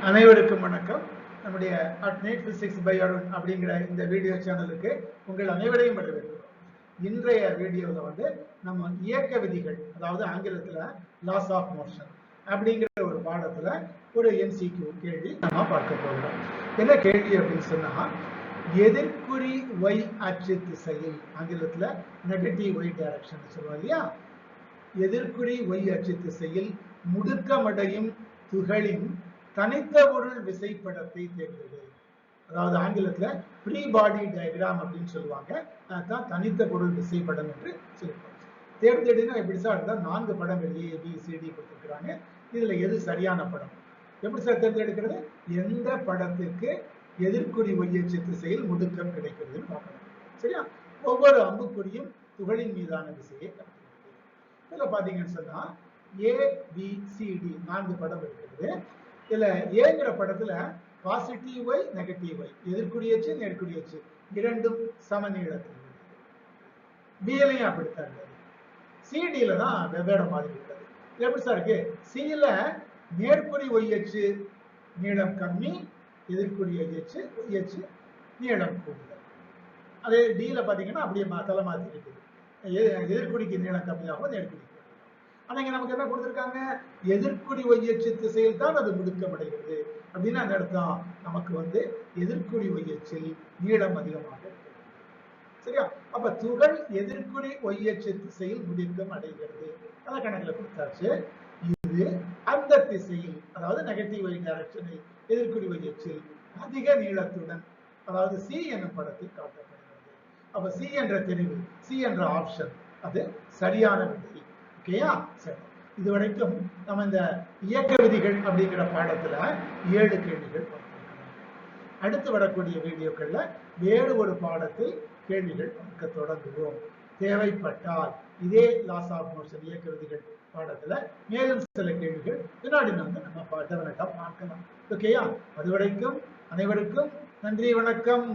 அனைவருக்கும் வணக்கம். நம்முடைய அட்நெட் பிசிக்ஸ் பை அருண் அப்படிங்கிற இந்த வீடியோ சேனலுக்கு உங்கள் அனைவரையும் வரவேற்கிறோம். இன்றைய வீடியோவில் நம்ம இயக்க விதிகள், அதாவது ஆங்கிலத்தில் லாஸ் ஆஃப் மோஷன் அப்படிங்கிற ஒரு பாடத்தில் ஒரு எம்சிக்யூ கேள்வி நம்ம பார்க்க போகிறோம். என்ன கேள்வி அப்படின்னு சொன்னால், எதிர்குறி ஒய் அச்சு திசையில், ஆங்கிலத்தில் நெகட்டிவ் ஒய் டைரக்ஷன் சொல்லுவோம் இல்லையா, எதிர்குறி ஒய் அச்சு திசையில் முடுக்கமடையும் துகளின் தனித்த பொருள் விசைப்படத்தை தேர்ந்தெடு. அதாவது ஆங்கிலத்துல ஃப்ரீ பாடி டயக்ராம் அப்படின்னு சொல்லுவாங்க. அதுதான் தனித்த பொருள் விசைப்படம் என்று சொல்லுவாங்க. தேர்ந்தெடுனா எப்படி சார் இருந்தால் 4 படங்கள் ABCD கொடுத்துருக்குறாங்க. இதுல எது சரியான படம், எப்படி சார் தேர்ந்தெடுக்கிறது? எந்த படத்துக்கு எதிர்குறி ஒய்யச்சு திசையில் முடுக்கம் கிடைக்கிறதுன்னு பார்க்கணும். சரியா? ஒவ்வொரு அம்புக்குறியும் துகளின் மீதான விசையை கணக்கிடுது. இதுல பாத்தீங்கன்னு சொன்னா ABCD 4 படம் இருக்கிறது. இதுல ஏங்கிற படத்துல பாசிட்டிவ் ஒய் நெகட்டிவ் ஒய், எதிர்குறியச்சு நேர்குறியச்சு இரண்டும் சமநீளத்தில். பிஎலையும் அப்படித்தான் இருந்தது. சிடியில தான் வெவ்வேறு மாதிரி இருக்கிறது. எப்படி சார் இருக்கு? சில நேர்குறி ஒய்யச்சு நீளம் கம்மி, எதிர்குறி ஒய்யச்சு ஒய்யச்சு நீளம் கூடுதல். அதே டில பாத்தீங்கன்னா அப்படியே தலை மாத்தி இருக்குது. எதிர்குறிக்கு நீளம் கம்மியாகவும் நேர்குறி. ஆனா இங்க நமக்கு என்ன கொடுத்திருக்காங்க? எதிர்குறி ஒய்யச்சு திசையில் தான் அது முடுக்கமடைகிறது அப்படின்னு அந்த அர்த்தம். நமக்கு எதிர்குறி ஒய்யச்சில் நீளம் அதிகமாக இருக்கு. சரியா? அப்ப துகள் எதிர்குறி ஒய்யச்சு திசையில் முடுக்கம் அடைகிறது. அதை கணக்கில் கொடுத்தாச்சு. இது அந்த திசையில், அதாவது நெகட்டிவ் ஒய் டைரக்ஷனில் எதிர்குறி ஒய்யச்சில் அதிக நீளத்துடன், அதாவது சி என்னும் படத்தில் காட்டப்படுகிறது. அப்ப சி என்ற தெரிவு, சி என்ற ஆப்ஷன் அது சரியான விடை. ஓகேயா? சரி, இதுவரைக்கும் நம்ம இந்த இயக்க விதிகள் அப்படிங்கிற பாடத்துல 7 கேள்விகள் பார்த்திருக்கிறோம். அடுத்து வரக்கூடிய வீடியோக்கள்ல வேறு ஒரு பாடத்தில் கேள்விகள் பார்க்க தொடங்குவோம். தேவைப்பட்டால் இதே லாஸ் ஆஃப் மோஷன் இயக்க விதிகள் பாடத்துல மேலும் சில கேள்விகள் பின்னாடி நம்ம டெவலட்டா பார்க்கலாம். ஓகேயா? அதுவரைக்கும் அனைவருக்கும் நன்றி, வணக்கம்.